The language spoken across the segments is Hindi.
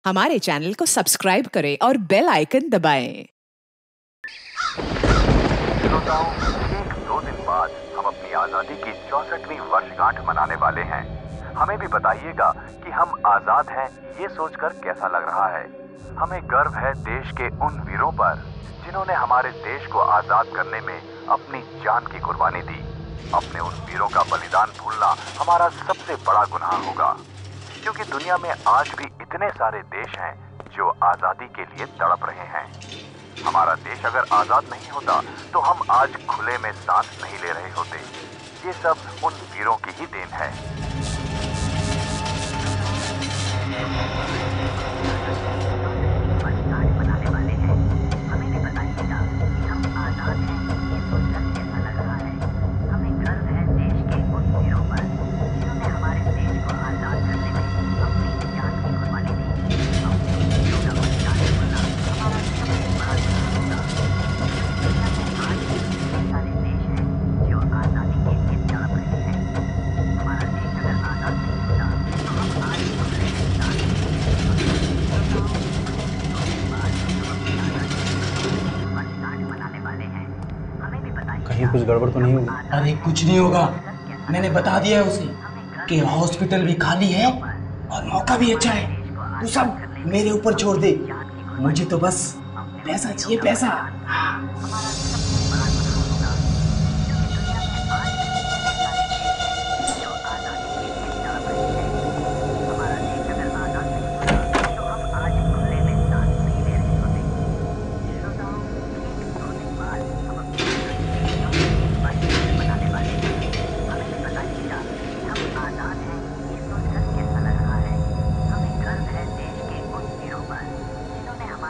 हमारे चैनल को सब्सक्राइब करें और बेल आइकन दबाएं। श्रोताओं, ठीक 2 दिन बाद हम अपनी आजादी की 64वीं वर्षगांठ मनाने वाले हैं। हमें भी बताइएगा कि हम आजाद हैं, ये सोचकर कैसा लग रहा है। हमें गर्व है देश के उन वीरों पर जिन्होंने हमारे देश को आजाद करने में अपनी जान की कुर्बानी दी। अपने उन वीरों का बलिदान भूलना हमारा सबसे बड़ा गुनाह होगा, क्योंकि दुनिया में आज भी इतने सारे देश हैं जो आजादी के लिए तड़प रहे हैं। हमारा देश अगर आजाद नहीं होता तो हम आज खुले में सांस नहीं ले रहे होते। ये सब उन वीरों की ही देन है। कहीं कुछ गड़बड़ तो नहीं होगी? अरे कुछ नहीं होगा, मैंने बता दिया है उसे कि हॉस्पिटल भी खाली है और मौका भी अच्छा है। तू सब मेरे ऊपर छोड़ दे, मुझे तो बस पैसा चाहिए, पैसा।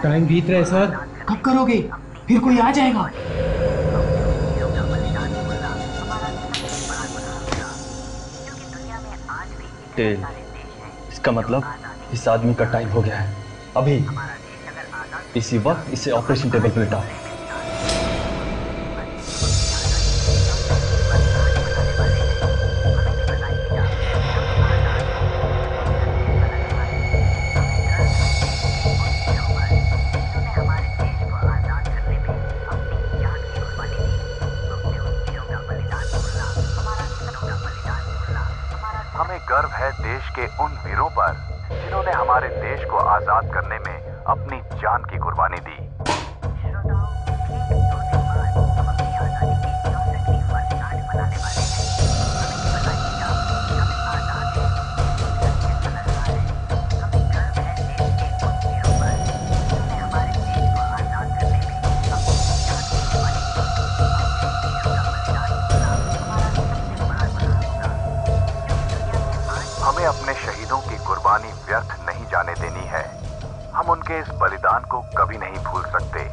टाइम बीत रहा है सर। कब करोगे? फिर कोई आ जाएगा। टेल, इसका मतलब इस आदमी का टाइम हो गया है। अभी इसी वक्त इसे ऑपरेशन टेबल पर लिटाओ। हमें गर्व है देश के उन वीरों पर जिन्होंने हमारे देश को आजाद करने में अपनी जान की कुर्बानी दी। हमें अपने शहीदों की कुर्बानी व्यर्थ नहीं जाने देनी है। हम उनके इस बलिदान को कभी नहीं भूल सकते।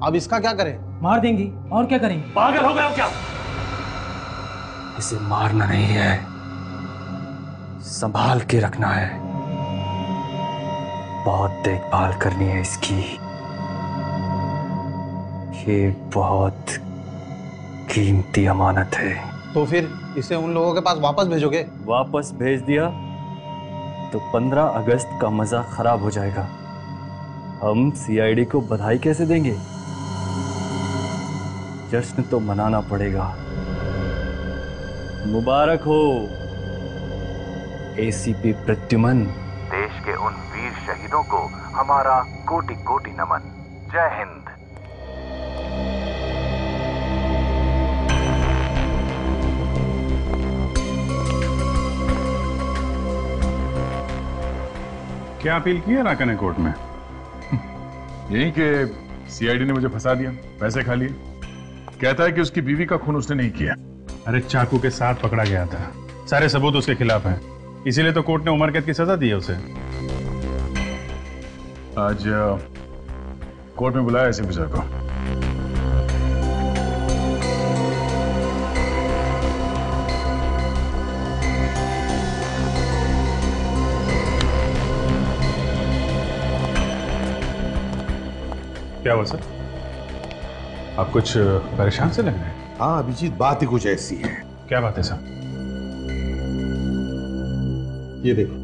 अब इसका क्या करें? मार देंगे, और क्या करेंगे? पागल हो गए हो क्या? इसे मारना नहीं है, संभाल के रखना है। बहुत देखभाल करनी है इसकी। ये बहुत कीमती अमानत है। तो फिर इसे उन लोगों के पास वापस भेजोगे? वापस भेज दिया तो 15 अगस्त का मजा खराब हो जाएगा। हम सीआईडी को बधाई कैसे देंगे? जश्न तो मनाना पड़ेगा। मुबारक हो एसीपी प्रद्युमन। देश के उन वीर शहीदों को हमारा कोटि कोटि नमन। जय हिंद। क्या अपील की है राका ने कोर्ट में? यही कि सीआईडी ने मुझे फंसा दिया, पैसे खा लिए। कहता है कि उसकी बीवी का खून उसने नहीं किया। अरे चाकू के साथ पकड़ा गया था, सारे सबूत उसके खिलाफ हैं, इसीलिए तो कोर्ट ने उम्र कैद की सजा दी है उसे। आज कोर्ट में बुलाया इसी विजय को। क्या हुआ सर? आप कुछ परेशान से लग रहे हैं? हाँ अभिजीत, बात ही कुछ ऐसी है। क्या बात है सर? ये देखो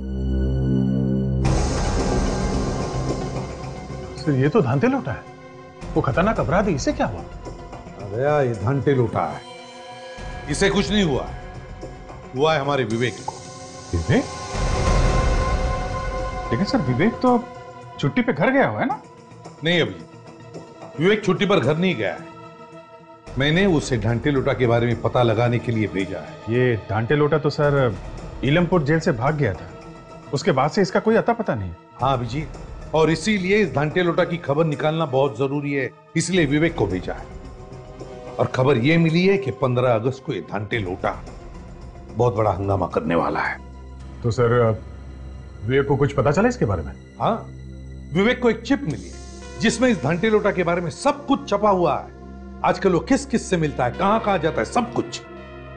सर, ये तो धांधे लौटा है। वो खतरनाक अपराधी, इसे क्या हुआ? अरे ये धंटे लूटा है, इसे कुछ नहीं हुआ। हुआ है हमारे विवेक को। विवेक? लेकिन सर विवेक तो छुट्टी पे घर गया हुआ है ना? नहीं अभिजीत, विवेक छुट्टी पर घर नहीं गया है। मैंने उसे ढांटे लोटा के बारे में पता लगाने के लिए भेजा है। ये ढांटे लोटा तो सर इलमपुर जेल से भाग गया था, उसके बाद से इसका कोई अता पता नहीं। हाँ अभिजीत, और इसीलिए इस ढांटे लोटा की खबर निकालना बहुत जरूरी है, इसलिए विवेक को भेजा है। और खबर यह मिली है कि 15 अगस्त को ये ढांटे लोटा बहुत बड़ा हंगामा करने वाला है। तो सर विवेक को कुछ पता चला इसके बारे में? हाँ, विवेक को एक चिप मिली है जिसमें इस घंटे लोटा के बारे में सब कुछ छपा हुआ है। आजकल वो किस किस से मिलता है, कहां कहां जाता है, सब कुछ।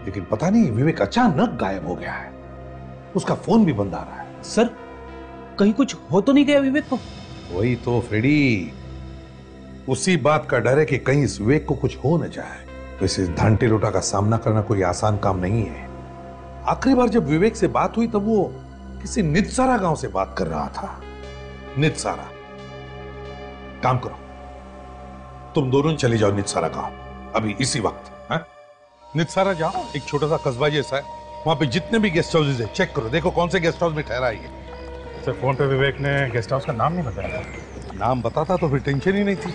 लेकिन पता नहीं विवेक अचानक गायब हो गया है, उसका फोन भी बंद आ रहा है। सर कहीं कुछ हो तो नहीं गया विवेक को? वही तो फ्रेडी, उसी बात का डर है कि कहीं इस विवेक को कुछ हो न जाए। वैसे इस घंटे लोटा का सामना करना कोई आसान काम नहीं है। आखिरी बार जब विवेक से बात हुई तब वो किसी नितसारा गांव से बात कर रहा था। नितसारा, काम करो, तुम दोनों चले जाओ नितसारा गांव अभी इसी वक्त। है? नितसारा जाओ, एक छोटा सा कस्बा जैसा है, वहां पे जितने भी गेस्ट हाउसेज है चेक करो, देखो कौन से गेस्ट हाउस में ठहरा है। सर फोन पे विवेक ने गेस्ट हाउस का नाम नहीं बताया। नाम बताता तो फिर टेंशन ही नहीं थी।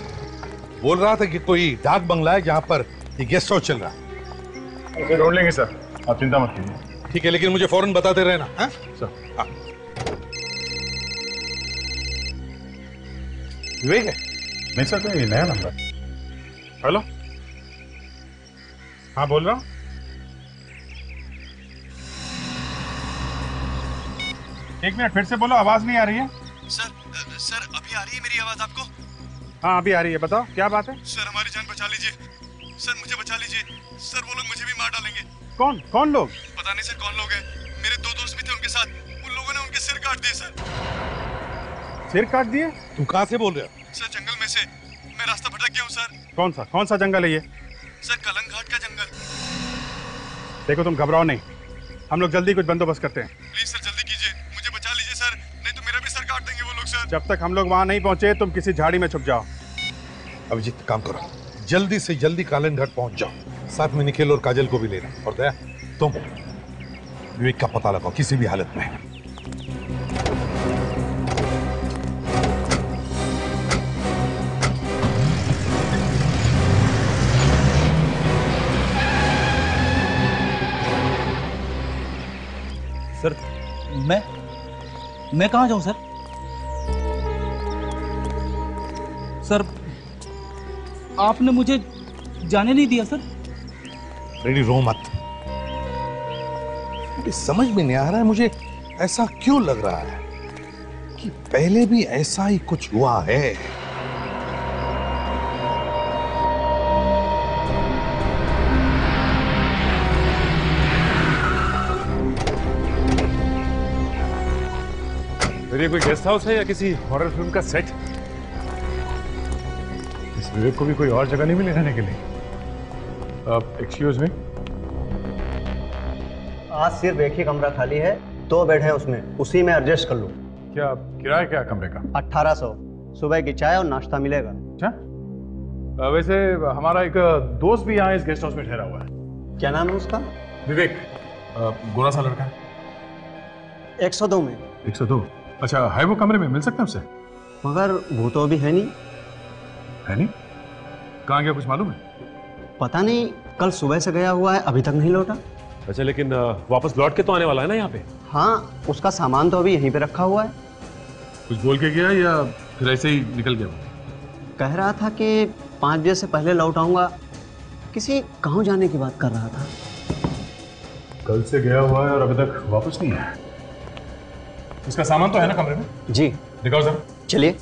बोल रहा था कि कोई डाक बंगला है जहां पर ये गेस्ट हाउस चल रहा है। उसे ढूंढ लेंगे सर, आप चिंता मत कीजिए। ठीक है, लेकिन मुझे फौरन बताते रहना। है? सर हाँ। विवेक है? नहीं सर, कोई नया नंबर। हेलो, हाँ बोल रहा हूँ। एक मिनट फिर से बोलो, आवाज नहीं आ रही है। सर अभी आ रही है मेरी आवाज आपको? हाँ अभी आ रही है, बताओ क्या बात है। सर हमारी जान बचा लीजिए, सर मुझे बचा लीजिए। सर वो लोग मुझे भी मार डालेंगे। कौन लोग? पता नहीं सर कौन लोग हैं, मेरे 2 दोस्त भी थे उनके साथ, उन लोगों ने उनके सिर काट दिए। सर सिर काट दिए? तुम कहां से बोल रहे हो? सर जंगल में से, मैं रास्ता भटक गया हूँ सर। कौन सा जंगल है ये? सर कलंग घाट का जंगल। देखो तुम घबराओ नहीं, हम लोग जल्दी कुछ बंदोबस्त करते हैं। प्लीज सर जल्दी कीजिए, मुझे बचा लीजिए सर, नहीं तो मेरा भी सर काट देंगे वो लोग सर। जब तक हम लोग वहां नहीं पहुंचे तुम किसी झाड़ी में छुप जाओ। अभिजीत काम करो, जल्दी से जल्दी कालन घाट पहुंच जाओ, साथ में निखिल और काजल को भी लेना। और दया, तुम विवेक का पता लगाओ किसी भी हालत में। सर मैं कहां जाऊं सर? सर आपने मुझे जाने नहीं दिया सर। रेडी, रो मत। मुझे समझ में नहीं आ रहा है, मुझे ऐसा क्यों लग रहा है कि पहले भी ऐसा ही कुछ हुआ है। ये कोई गेस्ट हाउस है या किसी हॉरर फिल्म का सेट? इस विवेक को भी कोई और जगह नहीं मिली रहने के लिए? एक्सक्यूज मी, आज सिर्फ एक ही कमरा खाली है, 2 बेड हैं उसमें, उसी में एडजस्ट कर लो। क्या किराया क्या कमरे का? 1800, सुबह की चाय और नाश्ता मिलेगा। अच्छा, वैसे हमारा एक दोस्त भी यहाँ इस गेस्ट हाउस में ठहरा हुआ है। क्या नाम है उसका? विवेक, गोरा सा लड़का है। 102 में। 102? अच्छा, है वो कमरे में? मिल सकता है उससे? मगर वो तो अभी है नहीं। है नहीं? कहाँ गया कुछ मालूम है? पता नहीं, कल सुबह से गया हुआ है, अभी तक नहीं लौटा। अच्छा, लेकिन वापस लौट के तो आने वाला है ना यहाँ पे? हाँ, उसका सामान तो अभी यहीं पे रखा हुआ है। कुछ बोल के गया या फिर ऐसे ही निकल गया? कह रहा था कि 5 बजे से पहले लौट आऊंगा। किसी गांव जाने की बात कर रहा था। कल से गया हुआ है और अभी तक वापस नहीं आया। इसका सामान तो है ना कमरे में? जी। दिखाओ जरा। चलिए।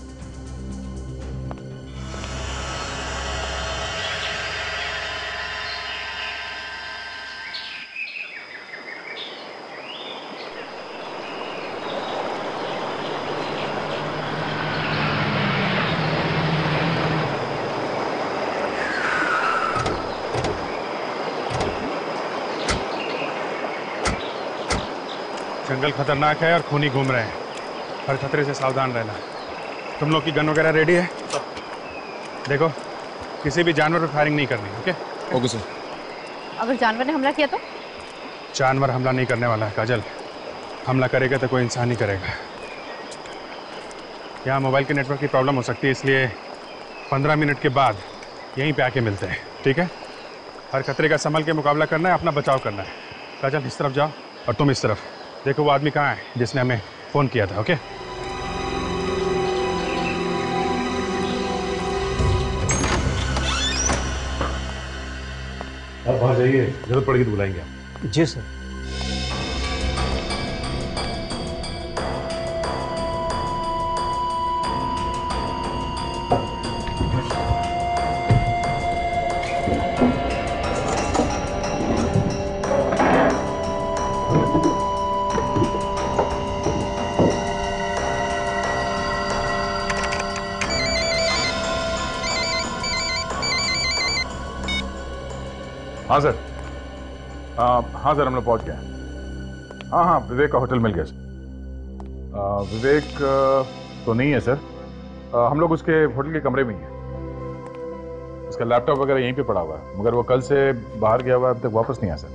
जंगल खतरनाक है और खूनी घूम रहे हैं। हर खतरे से सावधान रहना। तुम लोग की गन वगैरह रेडी है? देखो, किसी भी जानवर पर फायरिंग नहीं करनी। ओके? Okay sir. अगर जानवर ने हमला किया तो? जानवर हमला नहीं करने वाला है काजल। हमला करेगा तो कोई इंसान ही करेगा। यहाँ मोबाइल के नेटवर्क की प्रॉब्लम हो सकती है, इसलिए 15 मिनट के बाद यहीं पे आके मिलते हैं। ठीक है? हर खतरे का संभल के मुकाबला करना है, अपना बचाव करना है। काजल इस तरफ जाओ और तुम इस तरफ। देखो वो आदमी कहाँ है जिसने हमें फोन किया था। ओके? आप बाहर जाइए, जरूरत पड़ेगी तो बुलाएंगे आप। जी सर। हाँ सर। हाँ सर, हम लोग पहुंच गए। हाँ हाँ, विवेक का होटल मिल गया सर। विवेक तो नहीं है सर। हम लोग उसके होटल के कमरे में ही हैं। उसका लैपटॉप वगैरह यहीं पे पड़ा हुआ है, मगर वो कल से बाहर गया हुआ है, अभी तक वापस नहीं आया सर।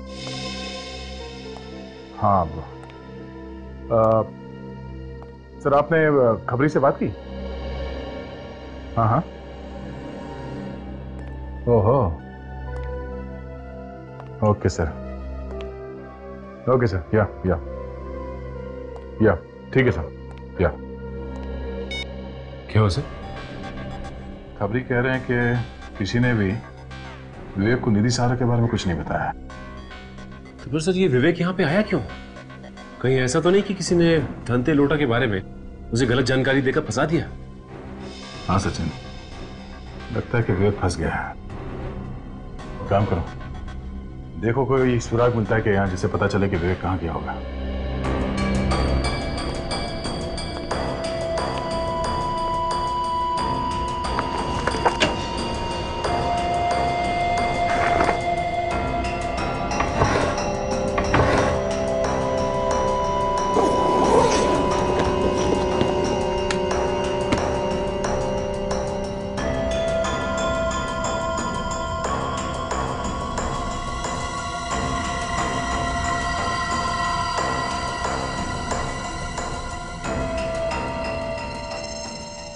हाँ सर, आपने खबरी से बात की? हाँ हाँ। ओहो, ओके सर। Okay sir. या ठीक है सर। या क्या हो सर? खबरी कह रहे हैं कि किसी ने भी विवेक को निधि सहारा के बारे में कुछ नहीं बताया। तो फिर सर ये विवेक यहाँ पे आया क्यों? कहीं ऐसा तो नहीं कि किसी ने धनते लोटा के बारे में उसे गलत जानकारी देकर फंसा दिया? हाँ सचिन, लगता है कि विवेक फंस गया है। काम करो, देखो कोई सुराग मिलता है कि यहाँ, जिससे पता चले कि विवेक कहाँ गया होगा।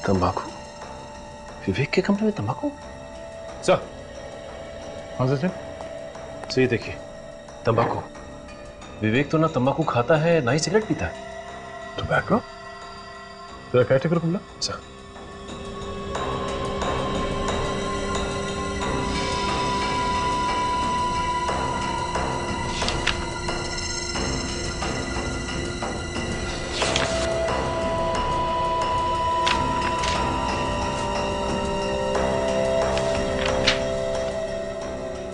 तंबाकू? विवेक के कमरे में तंबाकू? सर। हाँ सचिन? तो ये देखिए, तंबाकू। विवेक तो ना तंबाकू खाता है ना ही सिगरेट पीता है। टोबैको? तेरा क्या टिकर खुला? सर।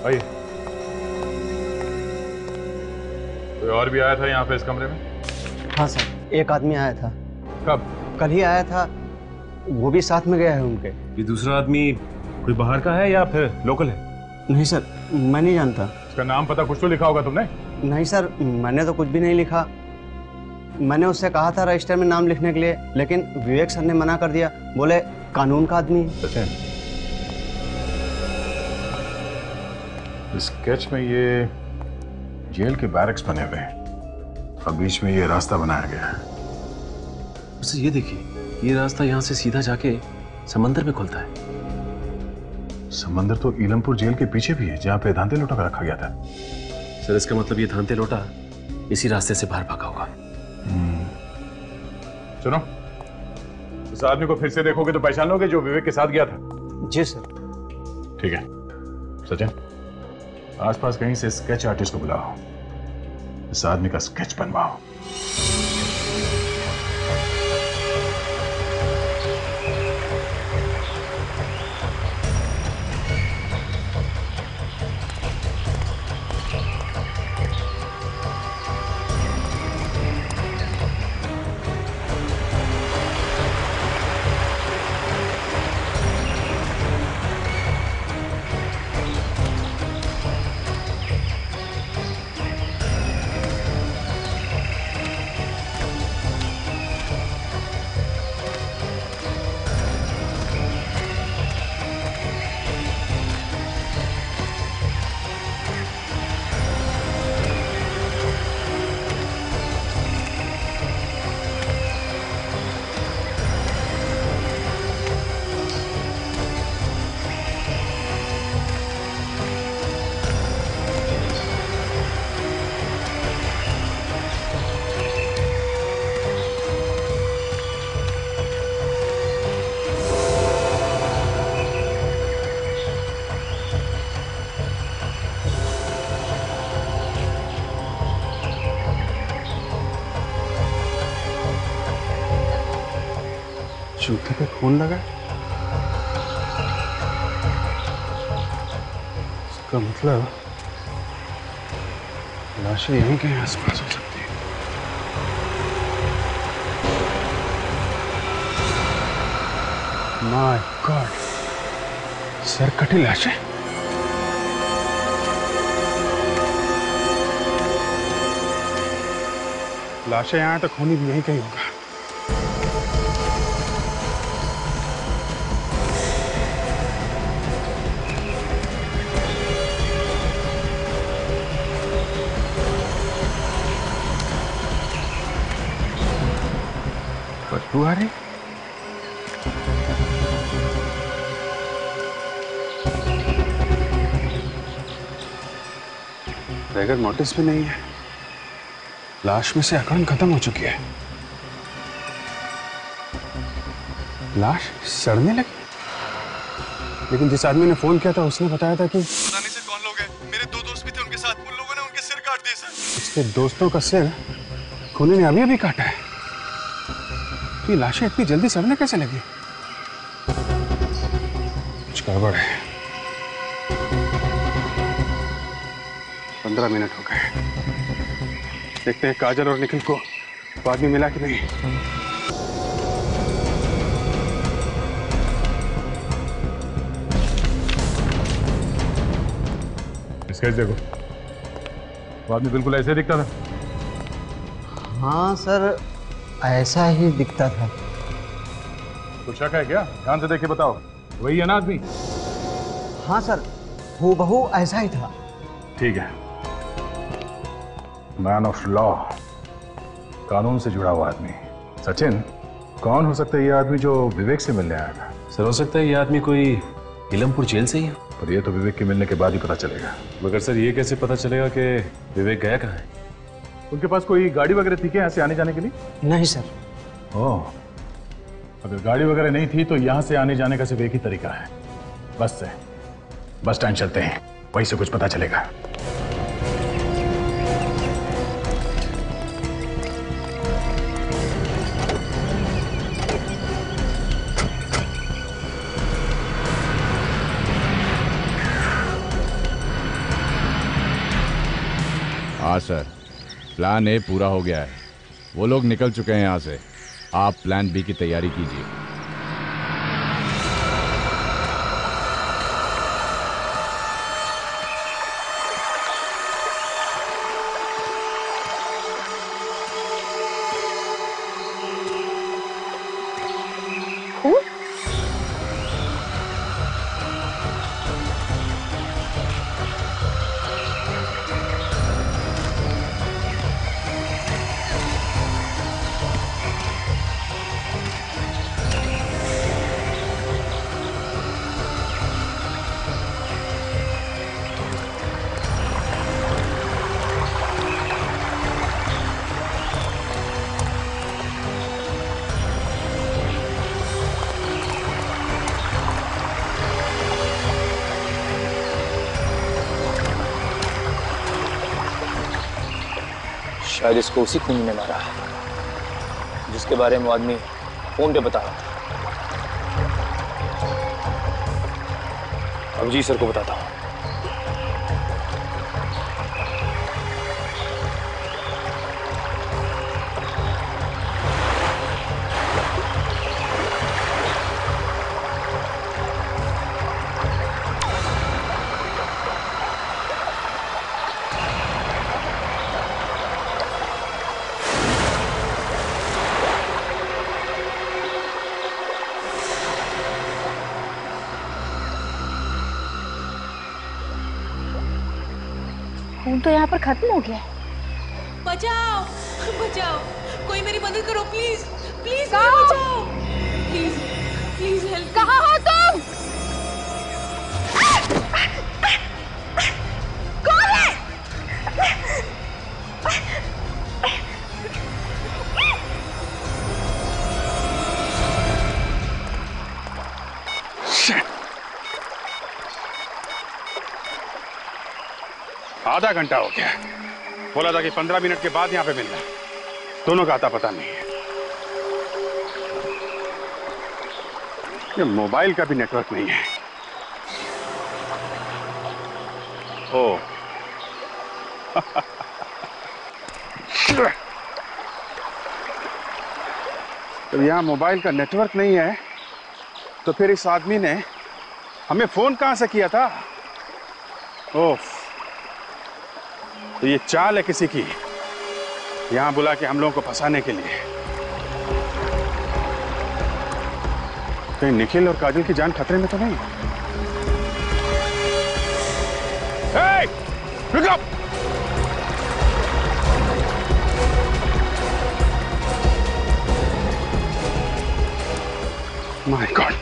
आइए। कोई और भी आया था यहाँ पे इस कमरे में? हाँ सर, एक आदमी आया था। कब? कल ही आया था, वो भी साथ में गया है उनके। ये दूसरा आदमी कोई बाहर का है या फिर लोकल है? नहीं सर, मैं नहीं जानता। उसका नाम पता कुछ तो लिखा होगा तुमने? नहीं सर, मैंने तो कुछ भी नहीं लिखा। मैंने उससे कहा था रजिस्टर में नाम लिखने के लिए, लेकिन विवेक सर ने मना कर दिया। बोले कानून का आदमी है। सचिन, स्केच में ये जेल के बैरक्स बने हुए हैं और बीच में ये रास्ता बनाया गया है। सर ये देखिए, ये रास्ता यहाँ से सीधा जाके समंदर में खुलता है। समंदर तो इलमपुर जेल के पीछे भी है, जहाँ पे धांते लोटा रखा गया था। सर इसका मतलब ये धांते लोटा इसी रास्ते से बाहर भागा होगा। सुनो, उस आदमी को फिर से देखोगे तो पहचान लोगे जो विवेक के साथ गया था। जी सर। ठीक है सचिन, आसपास कहीं से स्केच आर्टिस्ट को बुलाओ, इस आदमी का स्केच बनवाओ। जूते पे खून लगा, इसका मतलब लाशें यहीं कहीं आसपास हो सकती है। माय गॉड, सरकटी लाशें। लाशें यहाँ तो खूनी भी यहीं कहीं होगा। बदबू आ रही। बगैर नोटिस भी नहीं है। लाश में से अकड़ खत्म हो चुकी है। लाश सड़ने लगी। लेकिन जिस आदमी ने फोन किया था उसने बताया था कि पता नहीं सर कौन लोग हैं। मेरे 2 दोस्त भी थे उनके साथ। उन लोगों ने उनके सिर काट दिए सर। उसके दोस्तों का सिर खूनी ने अभी अभी काटा है। ये लाशें इतनी जल्दी सड़ने कैसे लगी? कुछ गड़बड़ है। 15 मिनट हो गए। देखते हैं काजल और निखिल को बाद में मिला कि नहीं। स्केच देखो, वो आदमी बिल्कुल ऐसे दिखता था। हाँ सर, ऐसा ही दिखता था। कुछ शक है क्या? ध्यान से देख के बताओ, वही है ना आदमी? हाँ सर, हूबहू ऐसा ही था। ठीक है। मैन ऑफ लॉ, कानून से जुड़ा हुआ आदमी। सचिन, कौन हो सकता है ये आदमी जो विवेक से मिलने आया था? सर हो सकता है ये आदमी कोई इलमपुर जेल से ही है। पर ये तो विवेक के मिलने के बाद ही पता चलेगा। मगर सर ये कैसे पता चलेगा कि विवेक गया कहाँ है? उनके पास कोई गाड़ी वगैरह थी क्या यहाँ से आने जाने के लिए? नहीं सर। ओह, अगर गाड़ी वगैरह नहीं थी तो यहाँ से आने जाने का सिर्फ एक ही तरीका है, बस से। बस स्टैंड चलते हैं, वहीं से कुछ पता चलेगा। हाँ सर, प्लान ए पूरा हो गया है। वो लोग निकल चुके हैं यहाँ से। आप प्लान बी की तैयारी कीजिए। शायद इसको उसी खूनी ने मारा है जिसके बारे में वो आदमी फोन पे बता रहा था। अभिजीत सर को बताता हूँ। खून तो यहाँ पर खत्म हो गया है। बचाओ बचाओ, कोई मेरी मदद करो प्लीज प्लीज, बचाओ प्लीज प्लीज हेल्प। कहाँ हो तुम? कौन है? आधा घंटा हो गया। बोला था कि 15 मिनट के बाद यहाँ पे मिलना। दोनों का आता पता नहीं है। ये मोबाइल का भी नेटवर्क नहीं है। ओ तो यहाँ मोबाइल का नेटवर्क नहीं है तो फिर इस आदमी ने हमें फोन कहां से किया था? ओफ, तो ये चाल है किसी की, यहां बुला के हम लोगों को फंसाने के लिए। कहीं निखिल और काजल की जान खतरे में तो नहीं? हे, रुक जाओ। माय गॉड,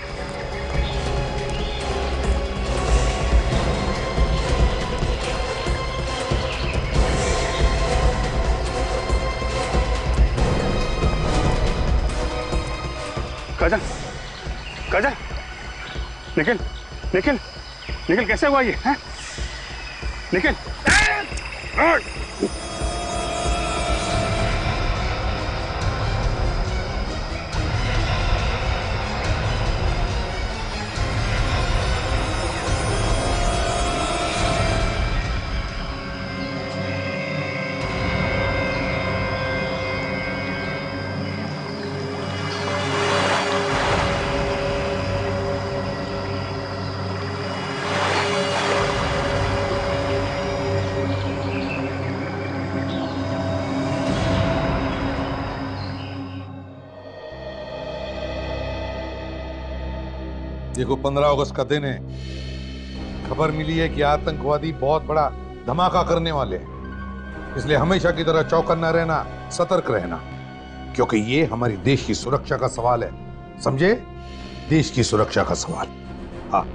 काजल, काजल, निखिल, निखिल, निखिल कैसे हुआ ये? हैं? निखिल, देखो 15 अगस्त का दिन है। खबर मिली है कि आतंकवादी बहुत बड़ा धमाका करने वाले हैं, इसलिए हमेशा की तरह चौकन्ना रहना, सतर्क रहना, क्योंकि ये हमारी देश की सुरक्षा का सवाल है। समझे? देश की सुरक्षा का सवाल। हाँ,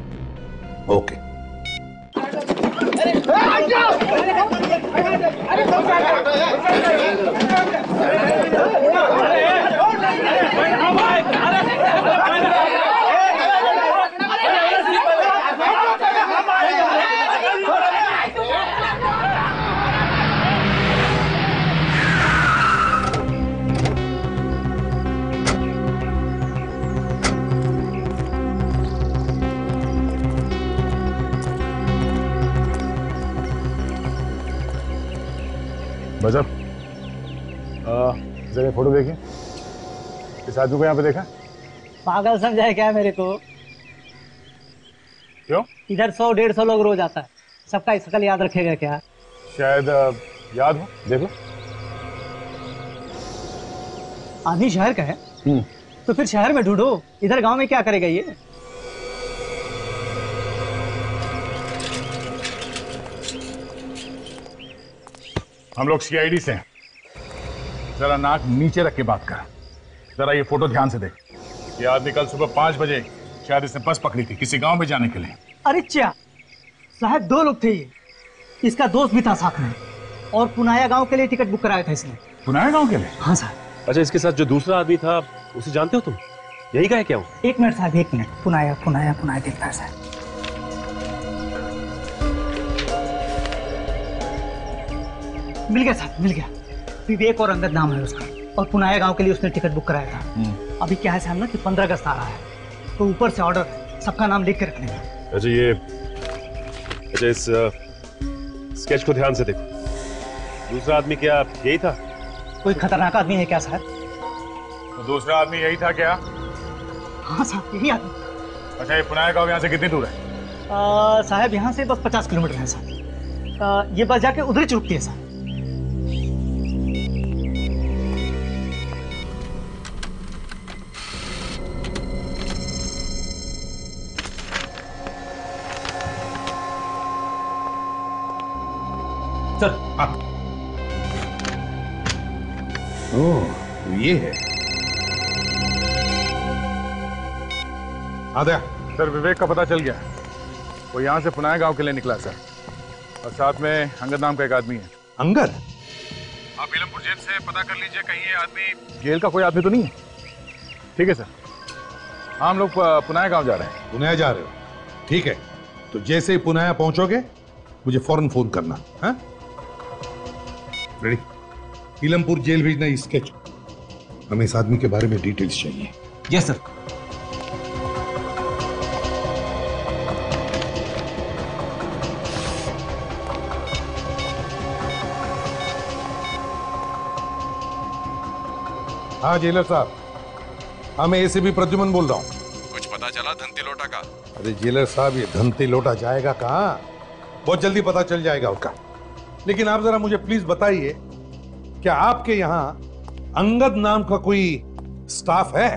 ओके। बजब, जरा फोटो देखिए। इस आदमी को यहाँ पे देखा? पागल समझाए क्या मेरे को? क्यों? इधर 100-150 लोग रोज आता है, सबका शकल याद रखेगा क्या? शायद याद हो, देख लो। आदमी शहर का है तो फिर शहर में ढूंढो, इधर गांव में क्या करेगा ये? हम लोग सीआईडी से हैं। जरा नाक नीचे रख के बात कर। जरा ये फोटो ध्यान से देख। ये आदमी कल सुबह 5 बजे शायद इसने बस पकड़ी थी किसी गांव में जाने के लिए। अरे क्या साहब, 2 लोग थे ये, इसका दोस्त भी था साथ में, और पुनाया गांव के लिए टिकट बुक कराया था इसने। पुनाया गांव के लिए? हाँ साहब। अच्छा, इसके साथ जो दूसरा आदमी था उसे जानते हो तुम? यही का है क्या वो? 1 मिनट साहब, 1 मिनट। पुनाया पुनाया पुनाया दिखता है साहब। मिल गया साहब, मिल गया। विवेक और अंगद नाम है उसका, और पुनाया गांव के लिए उसने टिकट बुक कराया था। अभी क्या है साहब ना कि 15 अगस्त आ रहा है, तो ऊपर से ऑर्डर है सबका नाम लिख के रखने का। अच्छा इस स्केच को ध्यान से देखो। दूसरा आदमी क्या यही था? कोई खतरनाक आदमी है क्या साहब? तो दूसरा आदमी यही था क्या? हाँ साहब यही आदमी। अच्छा ये पुनाया गांव यहाँ से कितनी दूर है? साहब यहाँ से बस 50 किलोमीटर है साहब। ये बस जाके उधर ही रुकती है साहब। सर ओह ये है। आ गया सर, विवेक का पता चल गया। वो यहाँ से पुनाया गांव के लिए निकला सर, और साथ में अंगद नाम का एक आदमी है। अंगद? आप इलमपुर जेल से पता कर लीजिए, कहीं ये आदमी जेल का कोई आदमी तो नहीं है। ठीक है सर, हम लोग पुनाया गांव जा रहे हैं। पुनाया जा रहे हो? ठीक है, तो जैसे ही पुनाया पहुंचोगे मुझे फौरन फोन करना। हाँ रेडी? इलमपुर जेल भेजना इस स्केच। हमें इस आदमी के बारे में डिटेल्स चाहिए। Yes sir. हाँ जेलर साहब, हाँ मैं एसीपी प्रद्युमन बोल रहा हूँ। कुछ पता चला धनती लोटा का? अरे जेलर साहब, ये धनती लोटा जाएगा कहाँ, बहुत जल्दी पता चल जाएगा उसका। लेकिन आप जरा मुझे प्लीज बताइए, क्या आपके यहाँ अंगद नाम का कोई स्टाफ है?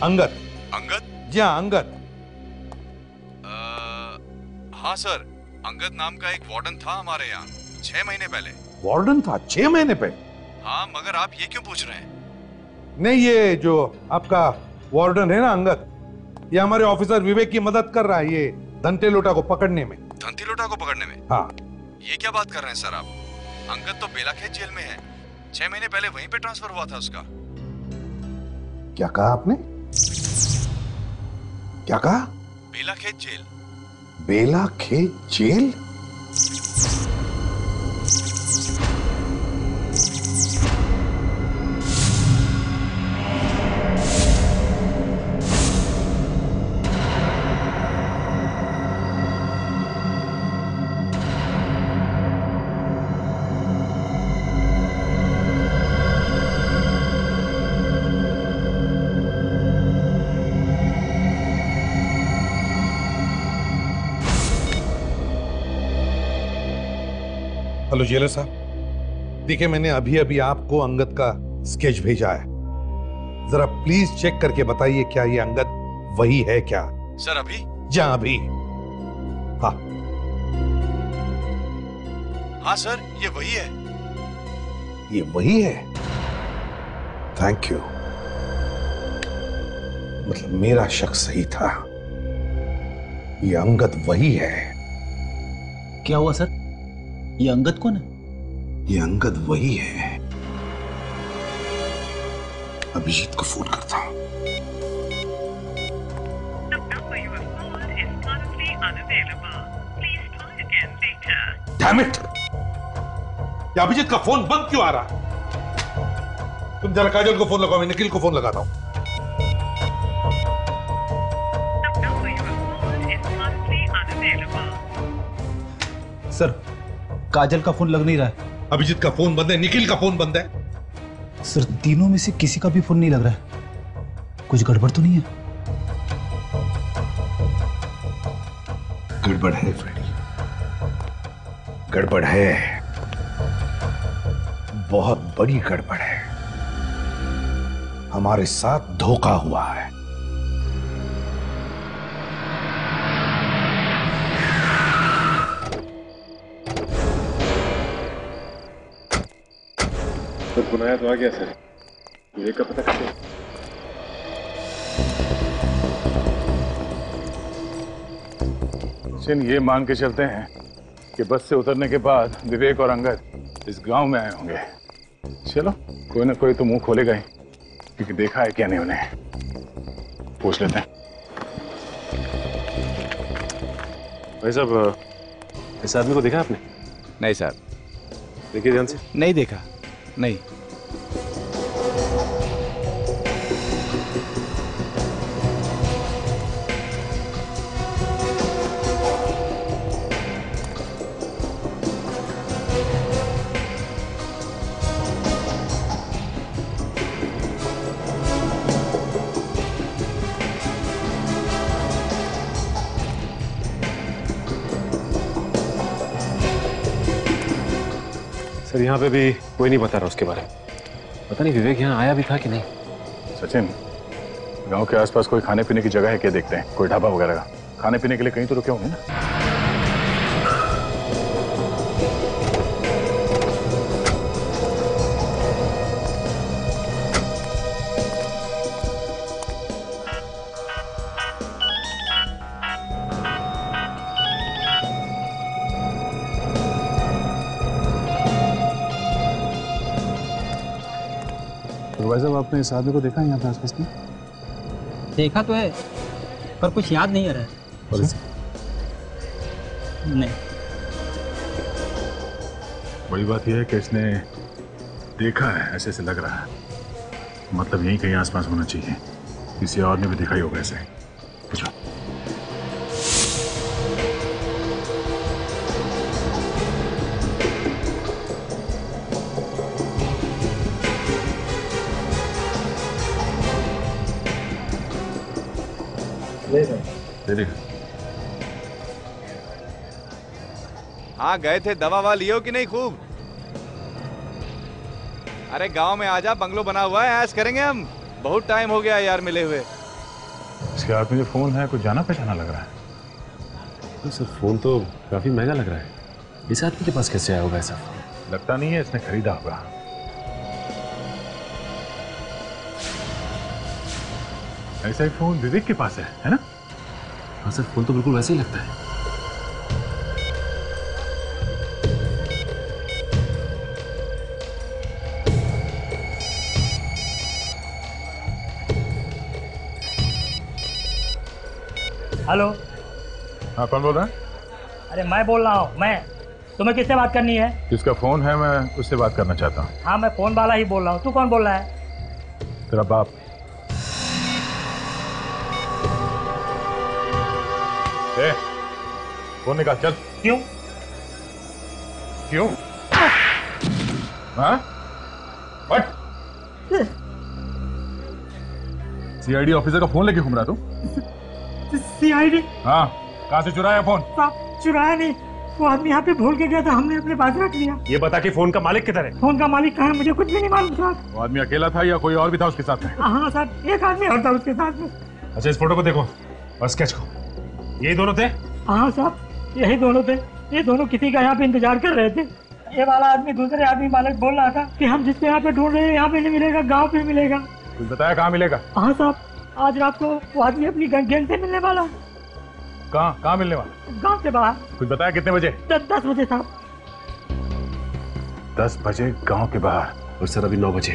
अंगद? अंगद? जी हाँ अंगद। हाँ सर, अंगद नाम का एक वार्डन था हमारे यहाँ 6 महीने पहले। वार्डन था 6 महीने पहले? हाँ, मगर आप ये क्यों पूछ रहे हैं? नहीं, ये जो आपका वार्डन है ना अंगद, ये हमारे ऑफिसर विवेक की मदद कर रहा है ये धनते लोटा को पकड़ने में। धनती लोटा को पकड़ने में? हाँ। ये क्या बात कर रहे हैं सर आप? अंगद तो बेलाखेत जेल में है, 6 महीने पहले वहीं पे ट्रांसफर हुआ था उसका। क्या कहा आपने? क्या कहा? बेलाखेत जेल। बेलाखेत जेल? हेलो जेलर साहब, देखिए मैंने अभी अभी आपको अंगद का स्केच भेजा है, जरा प्लीज चेक करके बताइए क्या ये अंगद वही है क्या? सर अभी? जी अभी। हाँ हाँ सर, ये वही है। ये वही है? थैंक यू, मतलब मेरा शक सही था, ये अंगद वही है। क्या हुआ सर? ये अंगद कौन है? ये अंगद वही है। अभिजीत को फोन करता हूं। Damn it! ये अभिजीत का फोन बंद क्यों आ रहा है? तुम जरा काजल को फोन लगाओ, मैं निखिल को फोन लगाता हूं। सर काजल का फोन लग नहीं रहा है। अभिजीत का फोन बंद है, निखिल का फोन बंद है। सर तीनों में से किसी का भी फोन नहीं लग रहा है, कुछ गड़बड़ तो नहीं है? गड़बड़ है फ्रेडी, गड़बड़ है, बहुत बड़ी गड़बड़ है। हमारे साथ धोखा हुआ है। तो पुनाया तो आ गया सर, विवेक का पता कैसे? सिन ये मान के चलते हैं कि बस से उतरने के बाद विवेक और अंगद इस गांव में आए होंगे। चलो कोई ना कोई तो मुंह खोलेगा ही, क्योंकि देखा है क्या नहीं उन्हें। पूछ लेते हैं। भाई साहब, इस आदमी को देखा आपने? नहीं सर। देखिए ध्यान से। नहीं देखा, नहीं। सर यहाँ पे भी कोई नहीं बता रहा उसके बारे में। पता नहीं विवेक यहाँ आया भी था कि नहीं। सचिन, गांव के आसपास कोई खाने पीने की जगह है क्या, देखते हैं। कोई ढाबा वगैरह का खाने पीने के लिए कहीं तो रुके होंगे ना। भाई साहब, आपने इस आदमी को देखा है यहाँ पे आसपास में? देखा तो है पर कुछ याद नहीं आ रहा है। और नहीं। बड़ी बात यह है कि इसने देखा है, ऐसे से लग रहा है। मतलब यहीं कहीं आसपास होना चाहिए। किसी और ने भी दिखाई होगा ऐसे। पूछो। हाँ, गए थे, दवा ववा लियो कि नहीं खूब? अरे गांव में आजा, बंगलो बना हुआ है, ऐश करेंगे हम। बहुत टाइम हो गया यार मिले हुए। इसके हाथ में जो फोन है कुछ जाना पहचाना लग रहा है। तो सर फोन तो काफी महंगा लग रहा है। इस आदमी के पास कैसे आया होगा ऐसा फोन? लगता नहीं है इसने खरीदा होगा। ऐसा ही फोन विवेक के पास है ना? हाँ सर, फोन तो बिल्कुल वैसे ही लगता है। हेलो। हाँ, कौन बोल रहा है? अरे मैं बोल रहा हूँ। मैं तुम्हें किससे बात करनी है? जिसका फोन है मैं उससे बात करना चाहता हूँ। हाँ, मैं फोन वाला ही बोल रहा हूँ। तू कौन बोल रहा है? तेरा बाप। फोन निकाल, चल। क्यों? क्यों? हाँ? व्हाट? सीआईडी ऑफिसर का फोन लेके घूम रहा तू? सीआईडी? हाँ, कहाँ से चुराया फोन? साहब, चुराया नहीं, वो आदमी यहाँ पे भूल के गया था, हमने अपने पास रख लिया। ये बता कि फोन का मालिक किधर है? फोन का मालिक कहाँ है मुझे कुछ भी नहीं मालूम साहब। वो आदमी अकेला था या कोई और भी था उसके साथ में? हाँ साहब, एक आदमी और था उसके साथ में। अच्छा, इस फोटो को देखो और स्केच को। ये दोनों थे? हाँ साहब, यही दोनों थे। ये दोनों किसी का यहाँ पे इंतजार कर रहे थे। ये वाला आदमी दूसरे आदमी मालिक बोल रहा था कि हम जिसको यहाँ पे ढूंढ रहे हैं यहाँ पे नहीं मिलेगा, गाँव पे मिलेगा। कुछ बताया कहाँ मिलेगा? हाँ साहब, आज रात को वो आदमी अपनी गैंग से मिलने वाला। कहाँ मिलने वाला? गाँव से बाहर। कुछ बताया कितने बजे? 10 बजे साहब। 10 बजे गांव के बाहर। और सर अभी 9 बजे।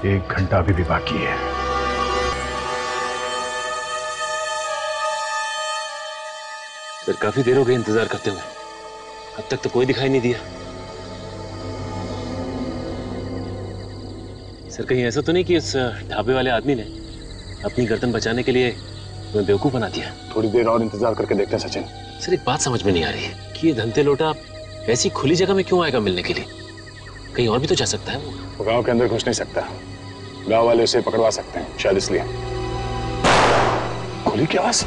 1 घंटा अभी भी बाकी है। सर काफी देर हो गई इंतजार करते हुए, अब तक तो कोई दिखाई नहीं दिया। सर कहीं ऐसा तो नहीं कि उस ढाबे वाले आदमी ने अपनी गर्दन बचाने के लिए तुम्हें बेवकूफ बना दिया? थोड़ी देर और इंतजार करके देखते हैं सचिन। सर एक बात समझ में नहीं आ रही है कि ये धंते लोटा ऐसी खुली जगह में क्यों आएगा मिलने के लिए? कहीं और भी तो जा सकता है वो गांव के अंदर घुस नहीं सकता। गांव वाले उसे पकड़वा सकते हैं, शायद इसलिए। गोली की आवाज।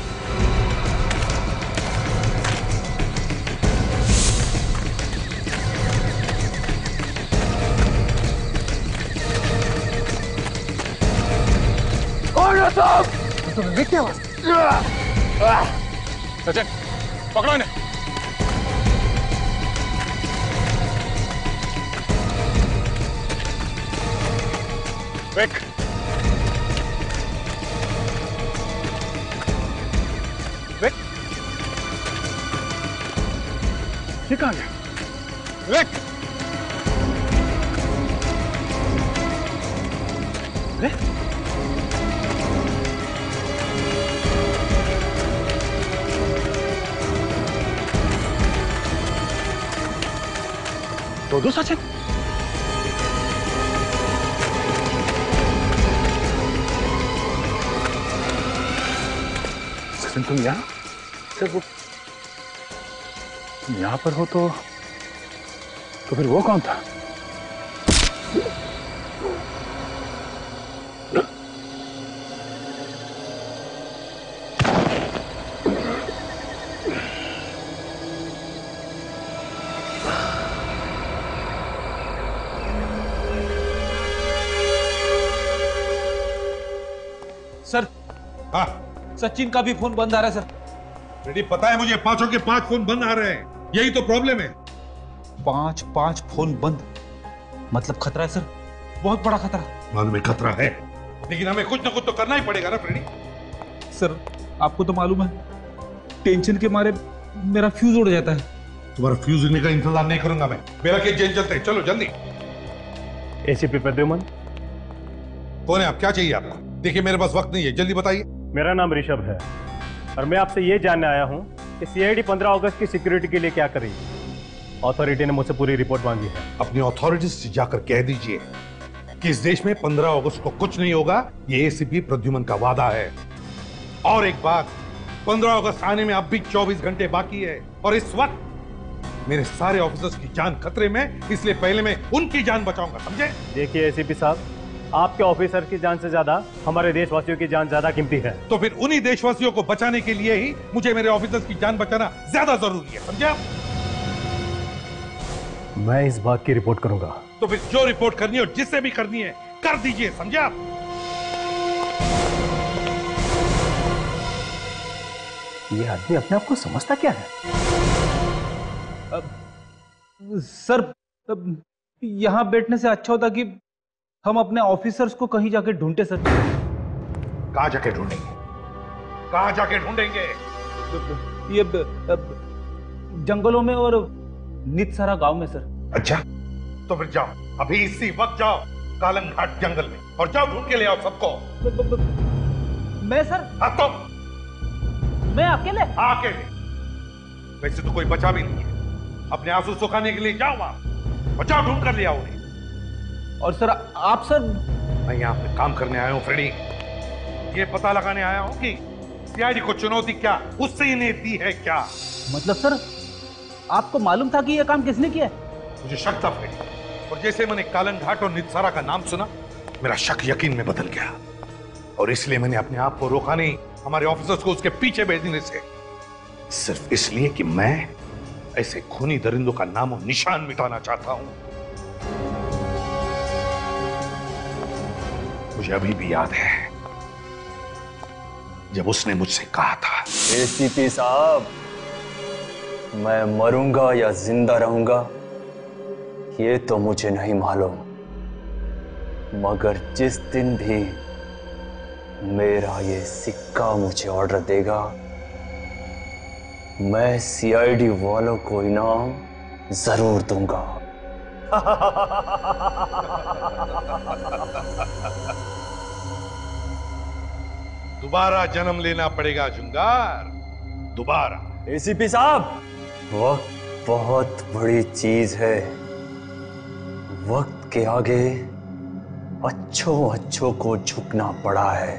विवेक की आवाज। सचिन, पकड़ो इन्हें। विवेक, विवेक, ये कहाँ गया? विवेक, दो सचिन। सचिन तुम यहाँ? सर वो तुम यहाँ पर हो तो फिर वो कौन था? सर हाँ सचिन का भी फोन बंद आ रहा है सर। रेडी, पता है मुझे, 5 के 5 फोन बंद आ रहे हैं, यही तो प्रॉब्लम है। 5 फोन बंद मतलब खतरा है सर, बहुत बड़ा खतरा। मालूम है खतरा है, लेकिन हमें कुछ ना कुछ तो करना ही पड़ेगा ना फ्रेडी। सर आपको तो मालूम है, टेंशन के मारे मेरा फ्यूज उड़ जाता है। तुम्हारा फ्यूज उड़ने का इंतजार नहीं करूंगा मैं, मेरा केस जेल चलते हैं, चलो जल्दी। एसीपी प्रद्युमन। कौन है आप, क्या चाहिए आपको? देखिए मेरे पास वक्त नहीं है, जल्दी बताइए। मेरा नाम ऋषभ है और मैं आपसे ये जानने आया हूँ कि सीआईडी 15 अगस्त की सिक्योरिटी के लिए क्या करेगी। अथॉरिटी ने मुझसे पूरी रिपोर्ट मांगी है। अपनी अथॉरिटी से जाकर कह दीजिए कि इस देश में 15 अगस्त को कुछ नहीं होगा, ये एसीपी प्रद्युमन का वादा है। और एक बात, 15 अगस्त आने में अब भी 24 घंटे बाकी है और इस वक्त मेरे सारे ऑफिसर्स की जान खतरे में, इसलिए पहले मैं उनकी जान बचाऊंगा, समझे? देखिए एसीपी साहब, आपके ऑफिसर की जान से ज्यादा हमारे देशवासियों की जान ज्यादा कीमती है। तो फिर उन्हीं देशवासियों को बचाने के लिए ही मुझे मेरे ऑफिसर्स की जान बचाना ज्यादा जरूरी है, समझे आप? मैं इस बात की रिपोर्ट करूंगा। तो फिर जो रिपोर्ट करनी हो, जिससे भी करनी है, कर दीजिए, समझे आप? ये आदमी अपने आप को समझता क्या है? सर यहां बैठने से अच्छा होता कि हम अपने ऑफिसर्स को कहीं जाके ढूंढते सर। कहां जाके ढूंढेंगे? कहां जाके ढूंढेंगे? ये जंगलों में और नितसारा गांव में सर। अच्छा, तो फिर जाओ, अभी इसी वक्त जाओ कालंग घाट जंगल में और जाओ ढूंढ के ले आओ सबको। मैं सर? हाँ तो मैं अकेले? हाँ अकेले। वैसे तो कोई बचा भी नहीं है, अपने आंसू सुखाने के लिए जाओ वहां और जाओ ढूंढ कर ले आओ उन्हें। और सर आप सर? मैं यहाँ पे काम करने आया हूँ फ्रेडी, ये पता लगाने आया हूँ कि सीआईडी को चुनौती क्या उससे इन्हें दी है क्या। मतलब सर आपको मालूम था कि यह काम किसने किया? मुझे शक था फ्रेडी, और जैसे मैंने कालन घाट और नितसारा का नाम सुना, मेरा शक यकीन में बदल गया और इसलिए मैंने अपने आप को रोका नहीं हमारे ऑफिसर्स को उसके पीछे भेजने से, सिर्फ इसलिए कि मैं ऐसे खूनी दरिंदों का नाम और निशान मिटाना चाहता हूं। मुझे अभी भी याद है जब उसने मुझसे कहा था, एसीपी साहब, मैं मरूंगा या जिंदा रहूंगा ये तो मुझे नहीं मालूम, मगर जिस दिन भी मेरा ये सिक्का मुझे ऑर्डर देगा, मैं सीआईडी वालों को इनाम जरूर दूंगा। दोबारा जन्म लेना पड़ेगा जुंगार, दोबारा। एसीपी साहब, वक्त बहुत बड़ी चीज है, वक्त के आगे अच्छों को झुकना पड़ा है।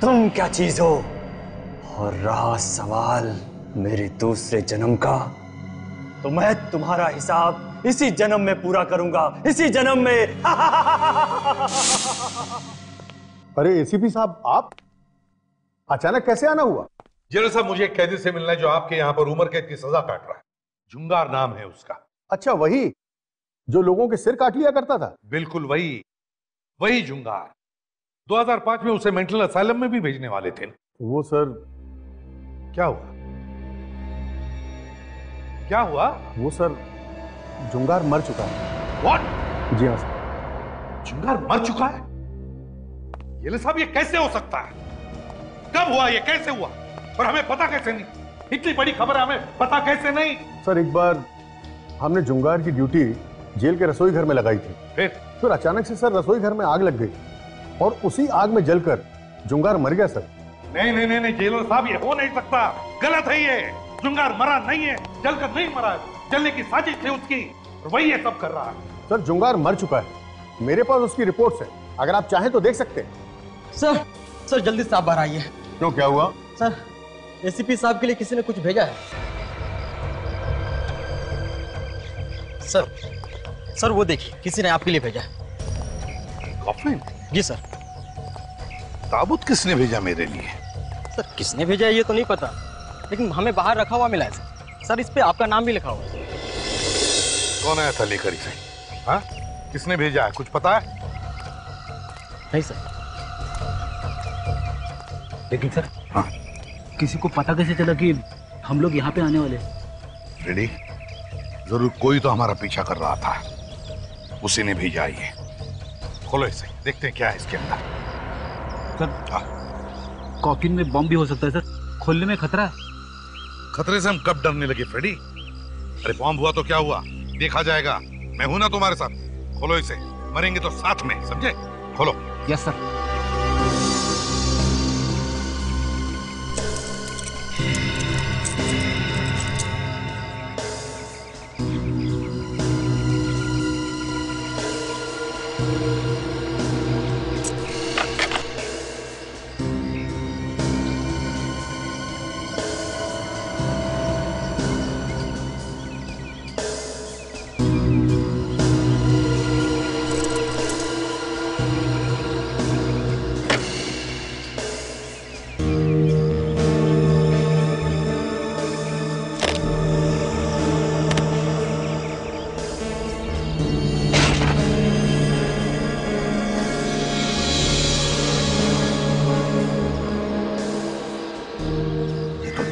तुम क्या चीज हो? और रहा सवाल मेरे दूसरे जन्म का, तो मैं तुम्हारा हिसाब इसी जन्म में पूरा करूंगा, इसी जन्म में। अरे एसीपी साहब, आप अचानक कैसे आना हुआ? जेलर साहब, मुझे एक कैदी से मिलना है जो आपके यहाँ पर उम्र कैद की सजा काट रहा है। जुंगार नाम है उसका। अच्छा, वही जो लोगों के सिर काट लिया करता था? बिल्कुल वही जुंगार। 2005 में उसे मेंटल असाइलम में भी भेजने वाले थे। वो सर, क्या हुआ? क्या हुआ? वो सर, जुंगार मर चुका है। What? जी हाँ सर। जुंगार मर चुका है? ये साहब, ये कैसे हो सकता है? कब हुआ? ये कैसे हुआ? और हमें पता कैसे नहीं? इतनी बड़ी खबर है, हमें पता कैसे नहीं? सर, एक बार हमने जुंगार की ड्यूटी जेल के रसोई घर में लगाई थी। फिर अचानक से सर रसोई घर में आग लग गई और उसी आग में जलकर जुंगार मर गया सर। नहीं जेलर साहब, ये हो नहीं सकता, गलत है ये। जुंगार मरा नहीं है, जलकर नहीं मरा है, जलने की साजिश थी उसकी। और वही ये सब कर रहा है। सर जुंगार मर चुका है, मेरे पास उसकी रिपोर्ट्स है, अगर आप चाहें तो देख सकते हैं। सर जल्दी से आप बाहर आइए। क्यों, क्या हुआ? सर एसीपी साहब के लिए किसी ने कुछ भेजा है। सर वो देखिए, किसी ने आपके लिए भेजा है। कॉफिन? जी सर। ताबूत किसने भेजा मेरे लिए? सर किसने भेजा है ये तो नहीं पता, लेकिन हमें बाहर रखा हुआ मिला है सर। इस पे आपका नाम भी लिखा हुआ है। कौन आया था लेकर इसे? हाँ, किसने भेजा है, कुछ पता है? नहीं सर। लेकिन सर, हाँ, किसी को पता कैसे चला कि हम लोग यहाँ पे आने वाले? रेडी, जरूर कोई तो हमारा पीछा कर रहा था, उसी ने भेजा ये। खोलो इसे, देखते हैं क्या है इसके अंदर। सर कॉफिन में बम भी हो सकता है सर, खोलने में खतरा है। खतरे से हम कब डरने लगे फ्रेडी? अरे बॉम्ब हुआ तो क्या हुआ, देखा जाएगा। मैं हूं ना तुम्हारे साथ। खोलो इसे, मरेंगे तो साथ में, समझे? खोलो। Yes sir.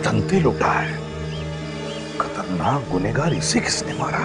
धंते लुटा है, खतरनाक गुनहगार, इसे किसने मारा?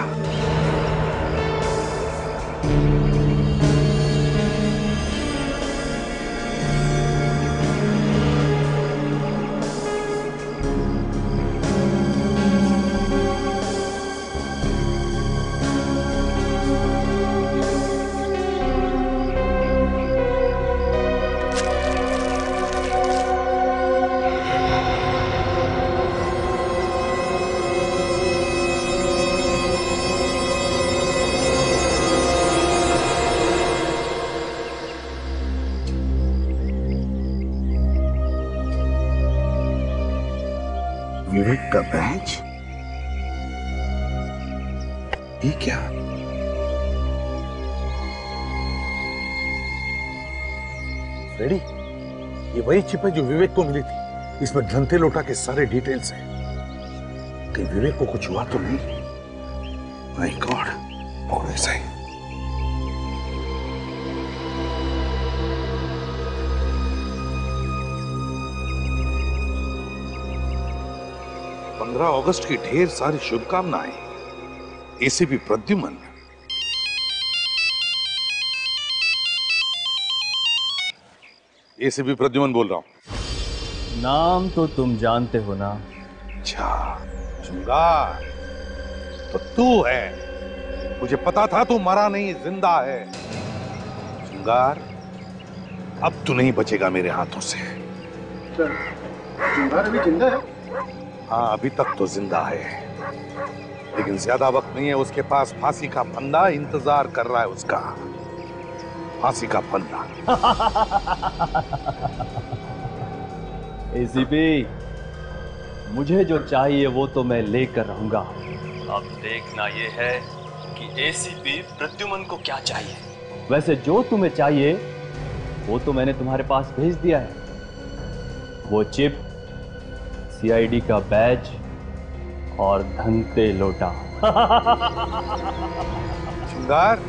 विवेक का बैच? ये क्या? फ्रेडी, ये वही चिप है जो विवेक को मिली थी। इसमें धंते लोटा के सारे डिटेल्स हैं। कहीं विवेक को कुछ हुआ तो नहीं? माय गॉड, और ऐसा ही। अगस्त की ढेर सारी शुभकामनाएं। एसीपी प्रद्युमन। एसीपी प्रद्युमन बोल रहा हूं। नाम तो तुम जानते हो ना? अच्छा, जुंगार तो तू है। मुझे पता था तू मरा नहीं, जिंदा है। जुंगार, अब तू नहीं बचेगा मेरे हाथों से। जुंगार अभी जिंदा है? हाँ, अभी तक तो जिंदा है, लेकिन ज्यादा वक्त नहीं है उसके पास। फांसी का फंदा इंतजार कर रहा है उसका। फांसी का फंदा। एसीपी, मुझे जो चाहिए वो तो मैं लेकर रहूंगा। अब देखना ये है कि एसीपी प्रद्युमन को क्या चाहिए। वैसे जो तुम्हें चाहिए वो तो मैंने तुम्हारे पास भेज दिया है। वो चिप, सीआईडी का बैज और धंते लोटा। जुंगार,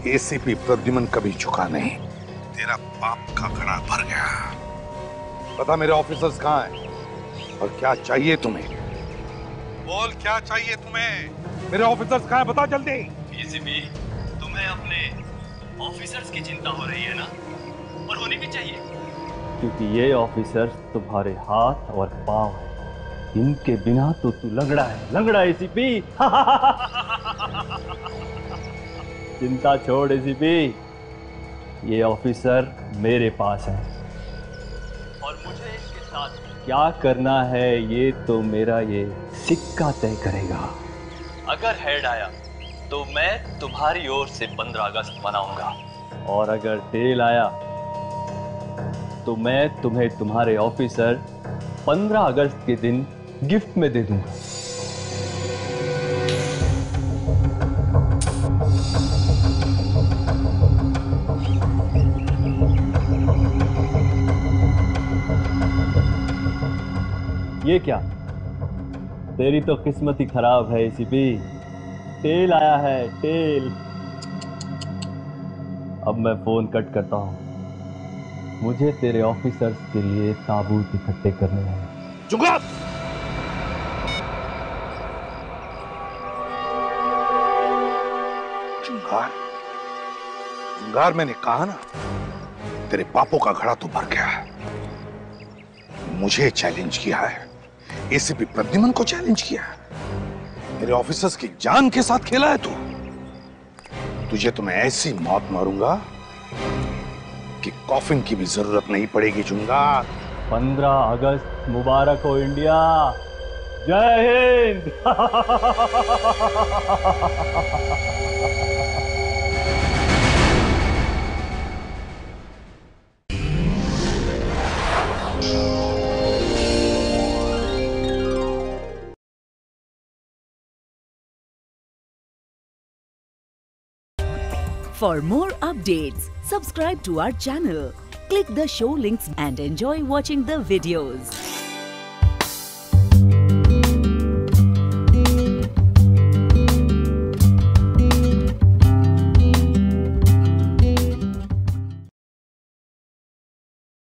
एसीपी प्रद्युमन कभी झुका नहीं। तेरा पाप का घड़ा भर गया। पता मेरे ऑफिसर्स कहाँ हैं और क्या चाहिए तुम्हें? बोल, क्या चाहिए तुम्हें? मेरे ऑफिसर्स कहाँ हैं, बता जल्दी। एसीपी, तुम्हें अपने ऑफिसर्स की चिंता हो रही है ना? और होनी भी चाहिए, क्योंकि ये ऑफिसर्स तुम्हारे हाथ और पांव हैं। इनके बिना तो तू लंगड़ा है, लंगड़ा एसीपी। चिंता छोड़ एसीपी, ये ऑफिसर मेरे पास है और मुझे इसके साथ क्या करना है ये तो मेरा ये सिक्का तय करेगा। अगर हेड आया तो मैं तुम्हारी ओर से 15 अगस्त मनाऊंगा। और अगर टेल आया तो मैं तुम्हें तुम्हारे ऑफिसर 15 अगस्त के दिन गिफ्ट में दे दूंगा। ये क्या, तेरी तो किस्मत ही खराब है एसीपी। टेल आया है, टेल। अब मैं फोन कट करता हूं, मुझे तेरे ऑफिसर्स के लिए ताबूत इकट्ठे करने हैं। जुगाड़! जुगाड़, जुगाड़, मैंने कहा ना, तेरे पापों का घड़ा तो भर गया है। मुझे चैलेंज किया है, एसीपी प्रद्युमन को चैलेंज किया है, मेरे ऑफिसर्स की जान के साथ खेला है तू। तुझे तो मैं ऐसी मौत मारूंगा कि कॉफिन की भी जरूरत नहीं पड़ेगी। जुंगा, 15 अगस्त मुबारक हो इंडिया। जय Hind. For more updates, subscribe to our channel, click the show links and enjoy watching the videos.